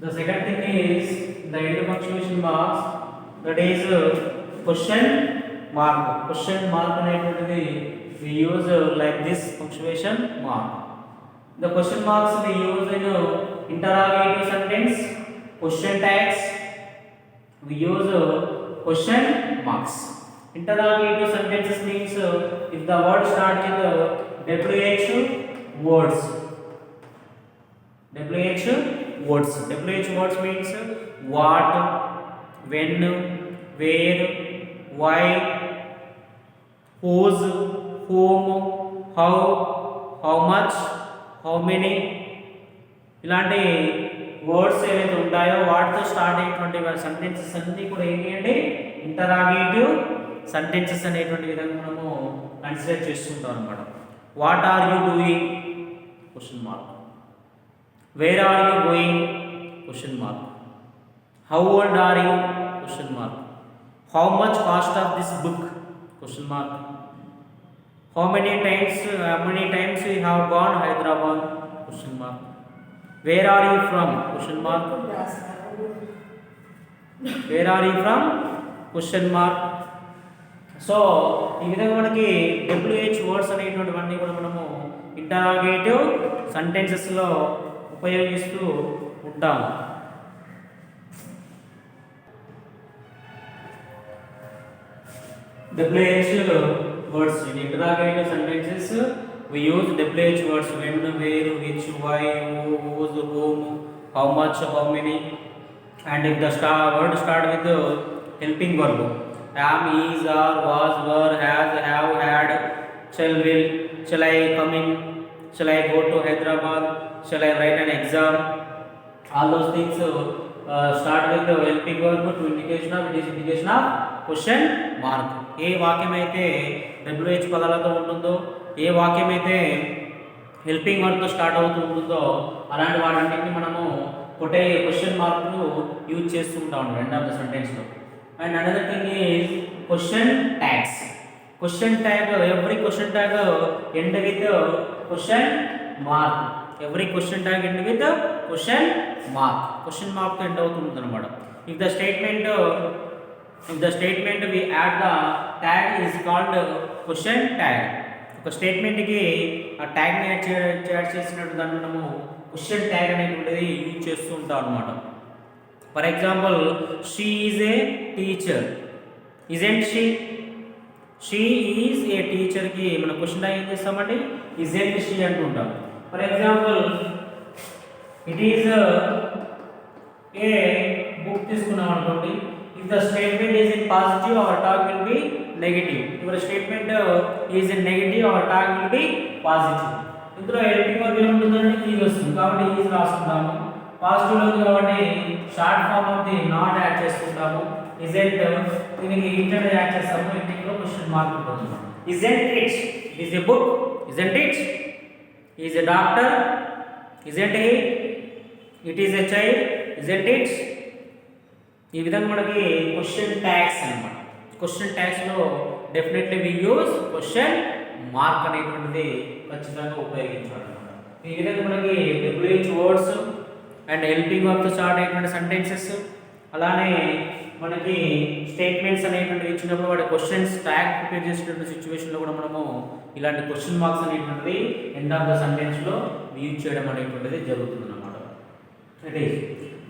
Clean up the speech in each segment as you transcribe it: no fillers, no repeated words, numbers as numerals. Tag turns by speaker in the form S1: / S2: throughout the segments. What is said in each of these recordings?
S1: The second thing is the end punctuation marks, that is question mark. Question mark అనేటువంటిది we use like this punctuation mark. The question marks we use in interrogative sentence, question tags. We use question marks. Interrogative sentences means if the word start with WH words. WH words. WH words means what, when, where, why, whose, whom, how much, how many. ఇలాంటి words ఏవైతే ఉంటాయో వాటితో start అయ్యేటువంటి sentences అన్నీ కూడా ఏంటి అంటే interrogative sentences అనేటువంటి విధంగా మనము కన్సిడర్ చేస్తుంటాం అనమాట. What are you doing question mark. Where are you going question mark. How old are you question mark. How much cost of this book question mark. How many times you have gone Hyderabad question mark. Where are you from question mark. Where are you from question mark. So ఈ విధంగా మనకి WH words అనేటువంటివన్నీ కూడా మనము interrogative సెంటెన్సెస్లో ఉపయోగిస్తూ ఉంటాము. WH words in interrogative sentences we use WH words: when, where, which, why, who, whose, whom, how much, how many. And if the word start with the helping verb, am, is, are, was, were, has, have, had, shall, will, shall I come in, shall I go to Hyderabad, shall I write an exam, all those things start with the helping verb to indication of, it is indication of question mark. ఏ వాక్యం అయితే WH పదాలతో ఉంటుందో, ఏ వాక్యం అయితే helping వర్డ్తో start అవుతూ ఉంటుందో అలాంటి వాటన్నిటిని మనము క్వశ్చన్ మార్క్లు యూజ్ చేస్తూ ఉంటాం ఎండ్ ఆఫ్ ద సెంటెన్స్లో. And another thing is question tags. Question tag, every question tag end with question mark. Every question tag end with question mark. Question మార్క్తో ఎండ్ అవుతుంది అనమాట. If the statement we add the tag is called question tag. ఒక స్టేట్మెంట్కి ఆ ట్యాగ్ని add చేసినట్టు దాన్ని మనము question tag అనేటువంటిది use చేస్తూ ఉంటాం అనమాట. For example, she is a teacher, isn't she. She is a టీచర్కి మనం క్వశ్చన్ ట్యాగ్ ఏం చేస్తామండి, ఇజెంట్ షీ అంటుంటాం. For example, it is a book తీసుకున్నాం అనుకోండి. If the statement is in positive, our tag will be negative. If the statement is in negative, our tag will be positive. ఇందులో helping verb ఏముంటుందంటే is వస్తుంది కాబట్టి is రాసుకుంటాము. Positive లో ఉంది కాబట్టి short form of the not add చేసుకుంటాము. Isn't దీనికి ఇంటర్ యాడ్ చేస్తాము. ఇంటింగ్ లో క్వశ్చన్ మార్క్ ఉంటుంది. Isn't it is a book, isn't it is a doctor, isn't he it is a child, isn't it. ఈ విధంగా మనకి క్వశ్చన్ ట్యాగ్స్ అన్నమాట. క్వశ్చన్ ట్యాగ్స్లో definitely we use question mark అనేటువంటిది ఖచ్చితంగా ఉపయోగించాలన్నమాట. ఈ విధంగా మనకి WH వర్డ్స్ అండ్ హెల్పింగ్ వర్బ్తో స్టార్ట్ అయినటువంటి సెంటెన్సెస్, అలానే మనకి స్టేట్మెంట్స్ అనేటువంటివి ఇచ్చినప్పుడు వాటి క్వశ్చన్స్ ట్యాగ్ ప్రిపేర్ చేసినటువంటి సిచ్యువేషన్లో కూడా మనము ఇలాంటి క్వశ్చన్ మార్క్స్ అనేటువంటిది ఎండ్ ఆఫ్ ద సెంటెన్స్లో యూజ్ చేయడం అనేటువంటిది జరుగుతుంది అన్నమాట. It is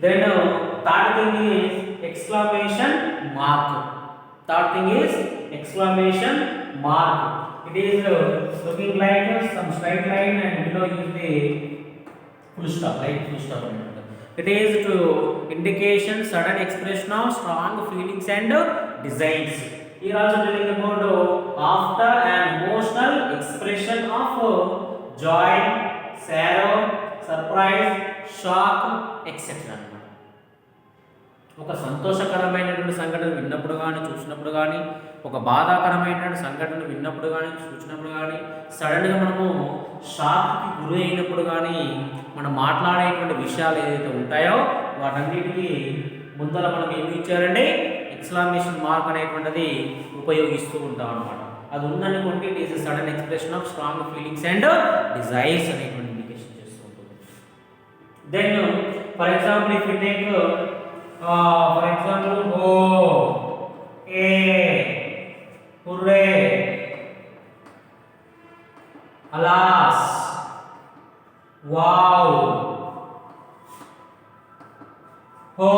S1: then third thing is exclamation mark. Third thing is exclamation mark. It is looking like some straight line and below use the full stop, right? Full stop. It is to indication sudden expression of strong feelings and designs. Here also telling about after an emotional expression of joy, sorrow, surprise, shock, etc. ఒక సంతోషకరమైనటువంటి సంఘటన విన్నప్పుడు కానీ చూసినప్పుడు కానీ, ఒక బాధాకరమైనటువంటి సంఘటన విన్నప్పుడు కానీ చూసినప్పుడు కానీ, సడన్గా మనము షాక్కి గురి అయినప్పుడు కానీ, మనం మాట్లాడేటువంటి విషయాలు ఏదైతే ఉంటాయో వాటన్నిటికీ ముందర మనం ఏమి ఇచ్చారండి, ఎక్స్క్లమేషన్ మార్క్ అనేటువంటిది ఉపయోగిస్తూ ఉంటాం అన్నమాట. అది ఉందనుకోండి, it is sudden expression of strong feelings and desires అనేటువంటి ఇండికేషన్ చేస్తూ ఉంటుంది. Then For example, if we take for example, oh, a, hooray, alas, wow, ho,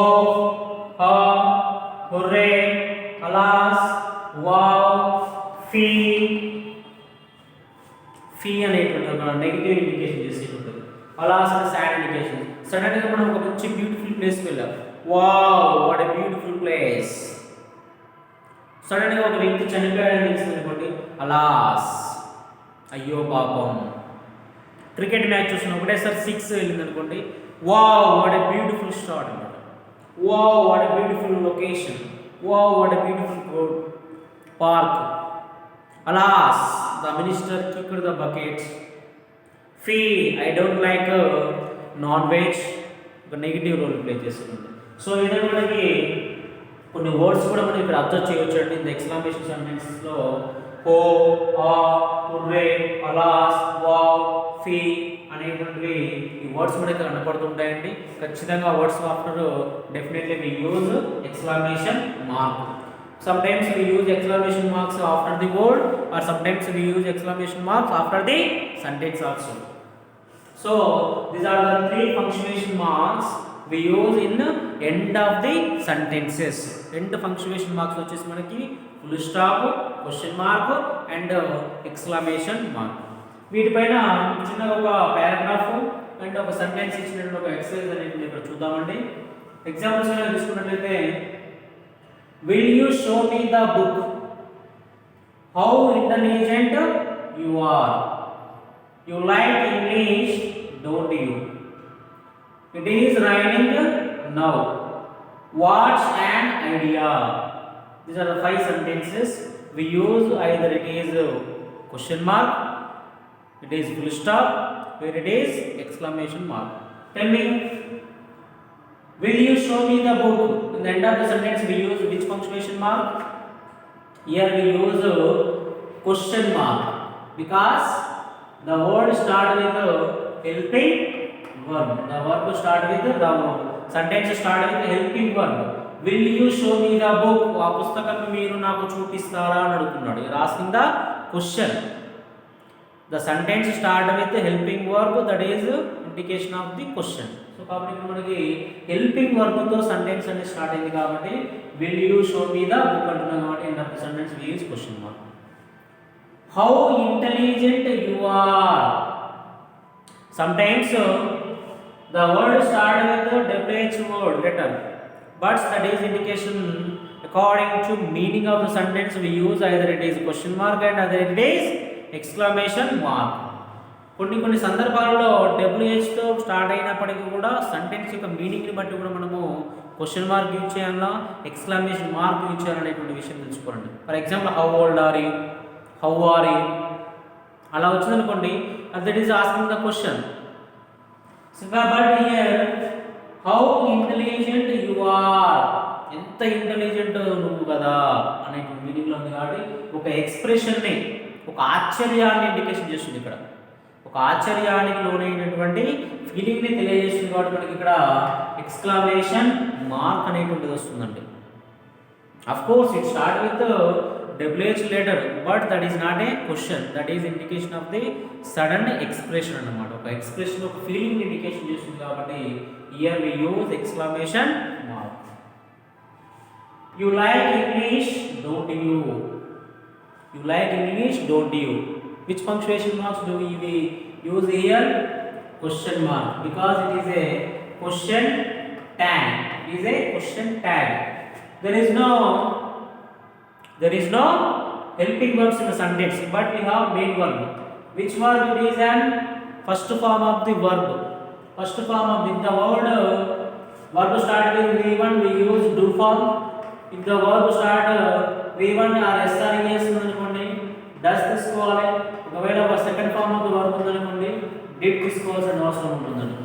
S1: ha, hooray, alas, wow, fee అనేటువంటి ఒక నెగిటివ్ ఇండికేషన్ చేసేటువంటి అలాస్ అంటే sad indication. Sudden గా మనం ఒక మంచి బ్యూటిఫుల్ ప్లేస్కి వెళ్ళాం, wow what a beautiful place. Sudden గా ఒక వ్యక్తి చనిపోయాడని తెలిసింది అనుకోండి, అలాస్ అయ్యో పాపం. క్రికెట్ మ్యాచ్ చూసిన ఒకటేసారి 6 వెళ్ళింది అనుకోండి, wow what a beautiful shot అనమాట, wow what a beautiful location, wow what a beautiful park. Alas, the minister kicked the bucket. Fee, I don't like non-veg. ఒక నెగిటివ్ రోల్ ప్లే చేస్తుంది. So ఈ విధంగా మనకి కొన్ని వర్డ్స్ కూడా మనం ఇక్కడ అబ్జర్వ్ చేయొచ్చు అండి. ఇంత ఎక్స్క్లమేషన్ సెంటెన్సెస్లో హో, ఆ, హుర్రే, అలాస్, వావ్, ఫీ అనేటువంటివి ఈ వర్డ్స్ మనకి కనపడుతుంటాయండి. ఖచ్చితంగా words after definitely we use exclamation mark. Sometimes we use exclamation marks after the word, or sometimes we use exclamation marks after the sentence also. So these are the 3 punctuation marks we use in the end of the sentences. End punctuation marks వచ్చేసి మనకి full stop, question mark and exclamation mark. వీటిపైన చిన్నగా ఒక paragraph and ఒక sentence ఇచ్చినటువంటి ఒక exercise అనేది ఇక్కడ చూద్దామండి. ఎగ్జాంపుల్స్ తీసుకున్నట్లయితే, will you show me the book? How intelligent you are. You like English, don't you? It is raining now. What's an idea? These are the 5 sentences we use. Either it is question mark, it is full stop, or it is exclamation mark. Tell me, will you show me the book? In the end of the sentence we use which punctuation mark? Here we use question mark because the word start with helping verb. The verb start with the sentence start with helping verb. Will you show me the book? ఆ పుస్తకం మీరు నాకు చూపిస్తారా అని అడుగుతున్నాడు. You are asking the question. The sentence start with helping verb, that is indication of the question. So కాబట్టి ఇప్పుడు మనకి హెల్పింగ్ వర్బ్తో సెంటెన్స్ అనేది స్టార్ట్ అయింది కాబట్టి will you show me the book అంటున్నాం కాబట్టి end of the sentence we use question mark. How intelligent you are. Sometimes the word start with the WH word letter, but that is indication according to meaning of the sentence we use either it is question mark and either it is exclamation mark. కొన్ని సందర్భాల్లో WH తో start అయినప్పటికీ కూడా sentence యొక్క మీనింగ్ని బట్టి కూడా మనము question mark use చేయాలా, ఎక్స్క్లమేషన్ మార్క్ యూజ్ చేయాలనేటువంటి విషయం తెలుసుకోండి. For example how old are you, how are you అలా వచ్చిందనుకోండి, that is asking the question. But here how intelligent you are, ఎంత ఇంటెలిజెంట్ నువ్వు కదా అనేటువంటి మీనింగ్లో ఉంది కాబట్టి ఒక ఎక్స్ప్రెషన్ని, ఒక ఆశ్చర్యాన్ని ఇండికేషన్ చేస్తుంది. ఇక్కడ ఒక ఆశ్చర్యానికి లోనైనటువంటి ఫీలింగ్ని తెలియజేస్తుంది కాబట్టి మనకి ఇక్కడ ఎక్స్క్లమేషన్ మార్క్ అనేటువంటిది వస్తుందండి. Of course it start with WH letter, but that is not a question, that is indication of the sudden expression అన్నమాట. ఒక ఎక్స్ప్రెషన్, ఒక ఫీలింగ్ ఇండికేషన్ చేస్తుంది కాబట్టి here we use exclamation mark. You like English, don't you? You like English, don't you? Which punctuation marks do we use here? Question mark, because it is a question tag. It is a question tag. There is no helping verbs in the sentence, but we have main verb. Which verb it is? An first form of the verb. First form of the word verb start with V1, we use do form. If the verb start V1 or SRES అనుకోండి, does తీసుకోవాలి. ఒకవేళ second form of the verb ఉందనుకోండి, did తీసుకోవాల్సిన అవసరం ఉంటుందండి.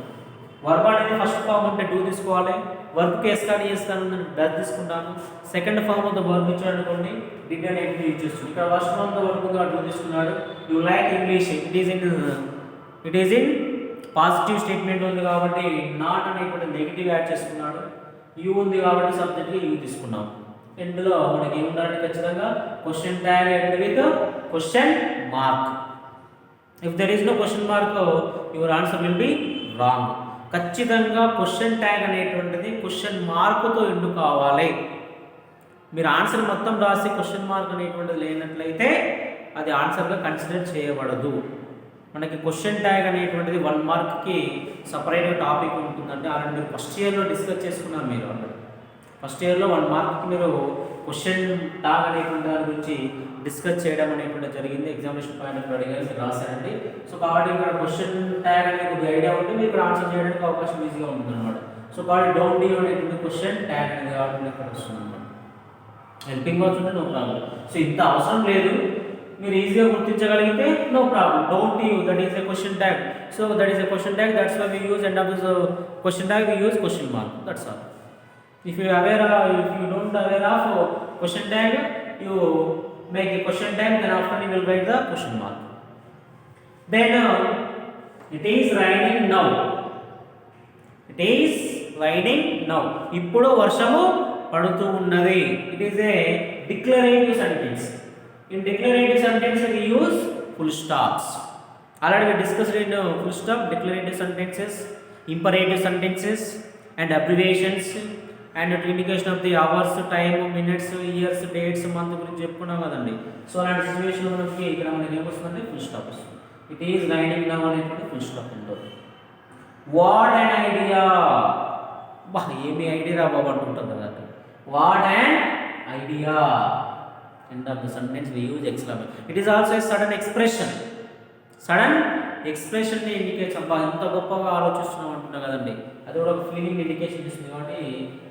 S1: Verb అనేది first form అంటే do తీసుకోవాలి, వర్బ్కి ఎస్కాడి చేస్తాను డస్ తీసుకుంటాను. Second form of the verb ఇచ్చాడు అనుకోండి, డిడ్ అనేది యూజ్ చేస్తుంది. ఇక్కడ first form of the verb do తీసుకున్నాడు. You like English, it is in positive statement ఉంది కాబట్టి నాట్ అనేటువంటి నెగిటివ్ యాడ్ చేసుకున్నాడు. యూ ఉంది కాబట్టి సబ్జెక్ట్కి యూ తీసుకున్నాం. ఇందులో మనకి ఏముండాలంటే ఖచ్చితంగా question tag end with question mark. If there is no question mark your answer will be wrong. ఖచ్చితంగా క్వశ్చన్ ట్యాగ్ అనేటువంటిది క్వశ్చన్ మార్కుతో ఎండ్ కావాలి. మీరు ఆన్సర్ మొత్తం రాసి క్వశ్చన్ మార్క్ అనేటువంటిది లేనట్లయితే అది ఆన్సర్గా కన్సిడర్ చేయబడదు. మనకి క్వశ్చన్ ట్యాగ్ అనేటువంటిది 1 మార్క్కి సపరేట్గా టాపిక్ ఉంటుందంటే ఆల్రెడీ మీరు ఫస్ట్ ఇయర్లో డిస్కస్ చేసుకున్నారు. మీరు ఆల్రెడీ ఫస్ట్ ఇయర్లో 1 మార్క్కి మీరు క్వశ్చన్ ట్యాగ్ అనేటువంటి దాని గురించి డిస్కస్ చేయడం అనేటువంటి జరిగింది. ఎగ్జామినేషన్ పాయింట్ అడిగారు, మీరు రాశారండి. సో కాబట్టి ఇక్కడ క్వశ్చన్ ట్యాగ్ అనే కొద్దిగా ఐడియా ఉంటే మీకు ఆన్సర్ చేయడానికి అవకాశం ఈజీగా ఉంటుంది అనమాట. సో కాబట్టి డోంట్ యూ అనేటువంటి క్వశ్చన్ ట్యాగ్ అనేది కాబట్టి ఇక్కడ వస్తుంది అనమాట. హెల్పింగ్ వర్డ్స్ ఉంటే నో ప్రాబ్లం. సో ఇంత అవసరం లేదు, మీరు ఈజీగా గుర్తించగలిగితే no problem. Don't you, that is a question tag. So that is a question tag, that's why we use end of this question tag we use question mark, that's all. If you don't aware of question tag, you make a question tag, then after you will write the question mark. Then it is raining now. It is raining now. ఇప్పుడు వర్షము పడుతూ ఉన్నది. It is a declarative sentence. In declarative sentence we use full stops. Already we discussed in full stop, declarative sentences, imperative sentences and abbreviations and indication of the hours, time, minutes, years, dates, month గురించి చెప్పుకున్నాం కదండి. So అలాంటి situation మనకి ఇక్కడ మనకి ఏమొస్తుందంటే full stop వస్తుంది. It is raining now అనేటువంటి ఫుల్ స్టాప్ ఉంటుంది. వాట్ అండ్ ఐడియా, బా ఏమి ఐడియా రా బాబు అంటుంటాం కదా. What and idea, end of the sentence we use exclamation. It is also a sudden expression. Sudden ఎక్స్ప్రెషన్ని ఇండికేట్స్. అబ్బా ఎంత గొప్పగా ఆలోచిస్తున్నాం అంటున్నా కదండి, అది కూడా ఒక ఫీలింగ్ ఇండికేషన్ ఇస్తుంది. కాబట్టి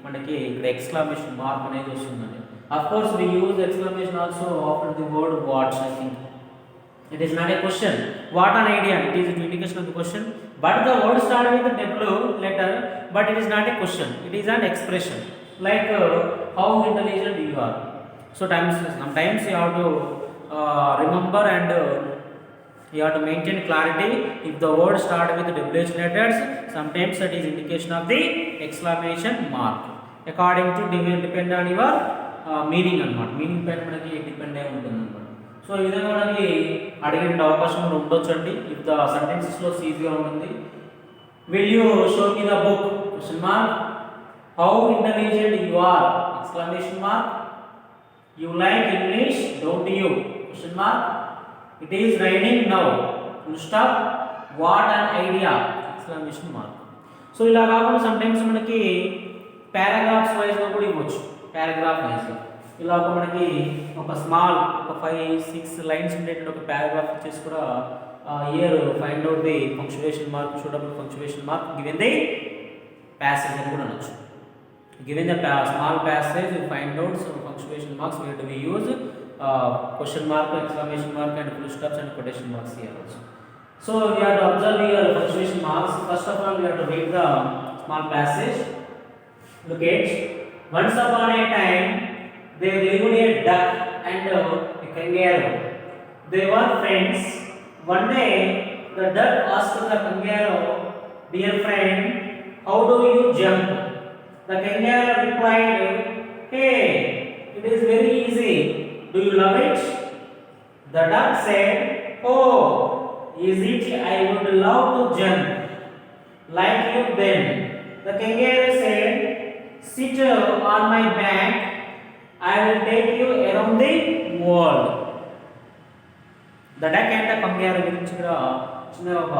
S1: మనకి ఇక్కడ ఎక్స్క్లమేషన్ మార్క్ అనేది వస్తుందండి. Of course we use exclamation also after the word whats. I think it is not a question. What an idea, it is indication of the question, but the word start with W letter, but it is not a question, it is an expression. Like how intelligent you are. So sometimes you have to remember and you have to maintain clarity. If the word start with WH letters, sometimes that is indication of the exclamation mark. According to depend on your meaning అన్నమాట. Meaning పైన మనకి depend అయి ఉంటుంది అన్నమాట. So ఈ విధంగా మనకి అడిగే అవకాశం కూడా ఉండొచ్చండి. ఇఫ్ ద సెంటెన్సెస్లో ఈజీగా ఉంటుంది. Will you show me the book, question mark. How intelligent you are, exclamation mark. You like English, don't you, question mark. It is raining now, full stop. What an idea, exclamation mark. So ఇలా కాకుండా sometimes మనకి paragraphs వైజ్గా కూడా ఇవ్వచ్చు. Paragraph వైజ్గా ఇలా మనకి ఒక స్మాల్ ఒక 5-6 లైన్స్ ఉండేటువంటి ఒక పారాగ్రాఫ్ ఇచ్చేసి కూడా year find out the punctuation mark, suitable punctuation mark given the passage అని కూడా అనొచ్చు. Given the small passage, you find out some punctuation marks where do we use question mark, exclamation mark and full stops and quotation marks here also. So we have to observe your punctuation marks. First of all, we have to read the small passage. Look at, once upon a time there lived a duck and a kangaroo. They were friends. One day the duck asked the kangaroo, dear friend, how do you jump? The kangaroo replied, hey, it is very easy. Do you love it? The duck said, oh, is it? I would love to jump like you then. The kangaroo said, sit on my back. I will take you around the world. The duck and the kangaroo గురించి కూడా చిన్న ఒక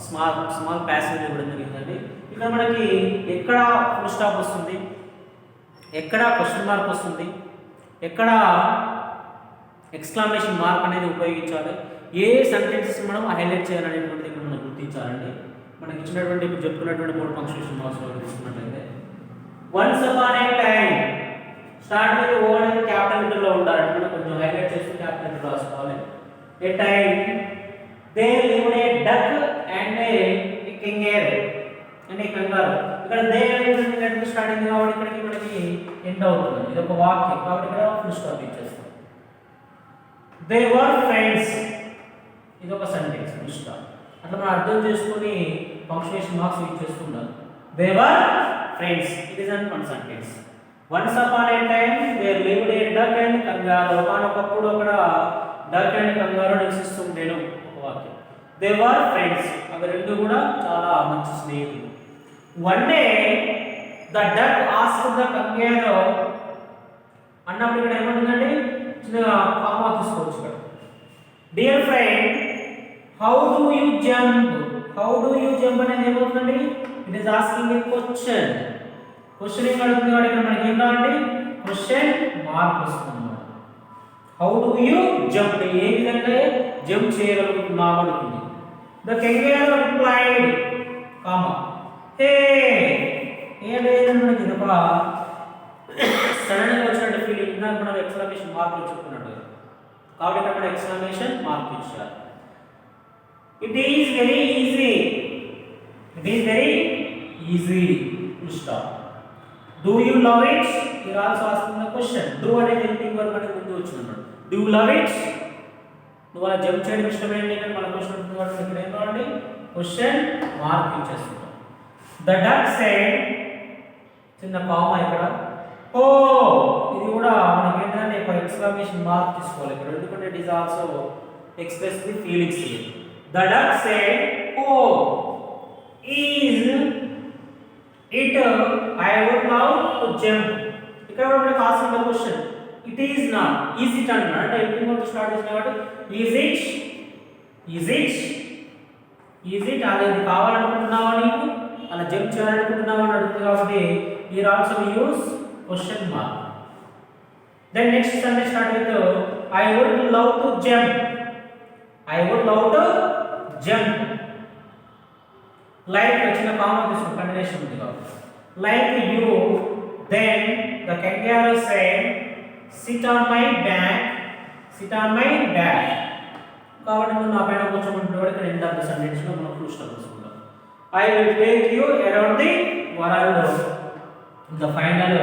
S1: small passage ఇవ్వడం జరిగిందండి. ఇక్కడ మనకి ఎక్కడ full stop వస్తుంది, ఎక్కడ క్వశ్చన్ మార్క్ వస్తుంది, ఎక్కడ ఎక్స్క్లమేషన్ మార్క్ అనేది ఉపయోగించాలి, ఏ సెంటెన్సెస్ మనం హైలైట్ చేయాలనేటువంటిది ఇక్కడ మనం గుర్తించాలండి. మనకి ఇచ్చినటువంటి ఇప్పుడు చెప్పుకున్నటువంటి 3 పంక్చుయేషన్ మార్క్స్ తీసుకున్నట్లయితే once upon a time start with word అనేది క్యాపిటల్ లెటర్లో ఉండాలంటే మనం కొంచెం హైలైట్ చేసి క్యాపిటల్ లెటర్ రాసుకోవాలి. A time they lived a duck and a kangaroo అంటే కంగారు. ఇక్కడ దే అనేది స్టార్టింగ్ కాబట్టి ఇక్కడికి మనకి ఎండ్ అవుతుంది. ఇది ఒక వాక్యం కాబట్టి ఇక్కడ ఫుల్ స్టాప్ ఇచ్చేస్తాం. దే వర్ ఫ్రెండ్స్, ఇది ఒక సెంటెన్స్ ఫుల్ స్టాప్. అట్లా మనం అర్థం చేసుకొని పంక్చుయేషన్ మార్క్స్ యూజ్ చేస్తుంటారు. They were friends, it is an one sentence. Once upon a time there lived a duck and kangaroo, ఒకనొకప్పుడు అక్కడ డక్ అండ్ కంగారు నివసిస్తుండేను ఒక వాక్యం. దే వర్ ఫ్రెండ్స్, అవి రెండు కూడా చాలా మంచి స్నేహితులు. One day the duck asked the కంగారు అన్నప్పుడు ఇక్కడ ఏమంటుందండి, చిన్నగా కామా తీసుకోవచ్చు ఇక్కడ. Dear friend how do you jump, how do you jump అనేది ఏమవుతుందండి, it is asking A question. Questioning అడుగుతుంది కాబట్టి ఇక్కడ మనకి ఏం కావాలండి, క్వశ్చన్ మార్క్ వస్తుంది. హౌ డు యూ జంప్, ఏ విధంగా జంప్ చేయగలుగుతున్నావు అడుగుతుంది. ద కెంగారూ రిప్లైడ్ కామా హే, ఏ లేదు మనకి ఇది ఒక సడన్ గా వచ్చినట్టు ఫీలింగ్. ఇందాక మనం ఎక్స్క్లమేషన్ మార్క్ చెప్పుకున్నట్టు కాబట్టి ఇక్కడ మనం ఎక్స్క్లమేషన్ మార్క్ ఇచ్చారు. It is very easy, it is very easy to stop. Do you love it, you are also asking the question. Do అనేది హెల్పింగ్ వర్బ్ అనేది ముందు వచ్చిందన్నమాట. డూ యూ లవ్ ఇట్, నువ్వు అలా జంప్ చేయడం ఇష్టమేంటి అని మన క్వశ్చన్ ఉంటుంది కాబట్టి ఇక్కడ ఏం కావాలండి, క్వశ్చన్ మార్క్ ఇచ్చేస్తున్నాం. ద డక్ సెడ్, చిన్న కామా ఇక్కడ. ఓ, ఇది కూడా మనకి ఏంటంటే ఒక ఎక్స్క్లమేషన్ మార్క్ తీసుకోవాలి ఇక్కడ, ఎందుకంటే it is also express the feelings here. The duck said oh is it I would love to jump. ఇక్కడ కూడా మనకి asking the question, it is not, is it అన్నమాట. అంటే హెల్పింగ్ వర్బ్ స్టార్ట్ చేసిన కాబట్టి is it, is it, is it అనేది కావాలనుకుంటున్నావా, నీకు అలా జంప్ చేయాలనుకుంటున్నావా అని అడుగుతుంది కాబట్టి here also we use question mark. Then next sentence start with I would love to jump, I would love to jump. Like వచ్చిన కామన్ తీసుకున్న కండిషన్ ఉంది కాబట్టి like you, then the kangaroo said sit on my back, sit on my back. కాబట్టి నువ్వు నా పైన కూర్చోమంటున్నాడు. ఇక్కడ end of the sentence లో మనం ఫుల్ స్టాప్ తీసుకుందాం. I will take you around the world. The final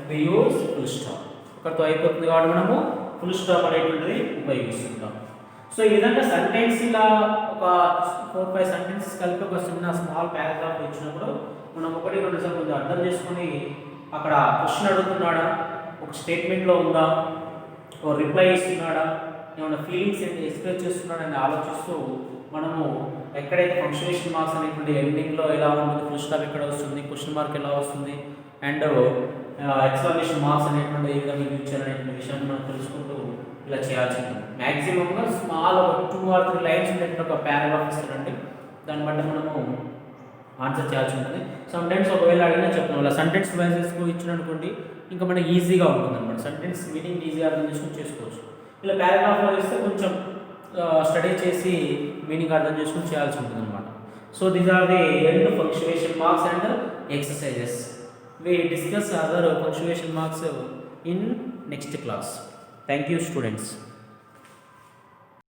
S1: we use full stop. ఇక్కడతో అయిపోతుంది కాబట్టి మనము ఫుల్ స్టాప్ అనేటువంటిది ఉపయోగిస్తుంటాం. సో ఈ విధంగా సెంటెన్స్ ఇలా ఒక 4-5 సెంటెన్సెస్ కలిపి ఒక చిన్న స్మాల్ పారాగ్రాఫ్ ఇచ్చినప్పుడు మనం ఒకటి రెండు సార్లు కొంచెం అర్థం చేసుకొని అక్కడ క్వశ్చన్ అడుగుతున్నాడా, ఒక స్టేట్మెంట్లో ఉందా, ఒక రిప్లై ఇస్తున్నాడా, ఏమైనా ఫీలింగ్స్ ఎక్స్ప్రెస్ చేస్తున్నాడని ఆలోచిస్తూ మనము ఎక్కడైతే పంక్చుయేషన్ మార్క్స్ అనేటువంటి ఎండింగ్లో ఎలా ఉంటుంది, ఫుల్ స్టాప్ ఎక్కడ వస్తుంది, క్వశ్చన్ మార్క్ ఎలా వస్తుంది అండ్ ఎక్స్క్లమేషన్ మార్క్స్ అనేటువంటి ఏ విధంగా యూజ్ చేయాలనేటువంటి విషయాన్ని మనం తెలుసుకుంటూ ఇలా చేయాల్సి ఉంటుంది. మ్యాక్సిమంగా స్మాల్ 2 or 3 లైన్స్ ఉండేటువంటి ఒక పారాగ్రాఫ్ ఇస్తారండి, దాన్ని బట్టి మనము ఆన్సర్ చేయాల్సి ఉంటుంది. సమ్ టైమ్స్ ఒకవేళ అడిగినా చెప్తాం అలా సెంటెన్స్ వైజెస్ ఇచ్చిననుకోండి ఇంకా మనకి ఈజీగా ఉంటుంది అనమాట. సెంటెన్స్ మీనింగ్ ఈజీగా అర్థం చేసుకుని చేసుకోవచ్చు. ఇలా పారాగ్రాఫ్లో ఇస్తే కొంచెం స్టడీ చేసి మీనింగ్ అర్థం చేసుకుని చేయాల్సి ఉంటుంది అనమాట. So these are the end punctuation marks and exercises. We discuss other punctuation marks in next class. Thank you students.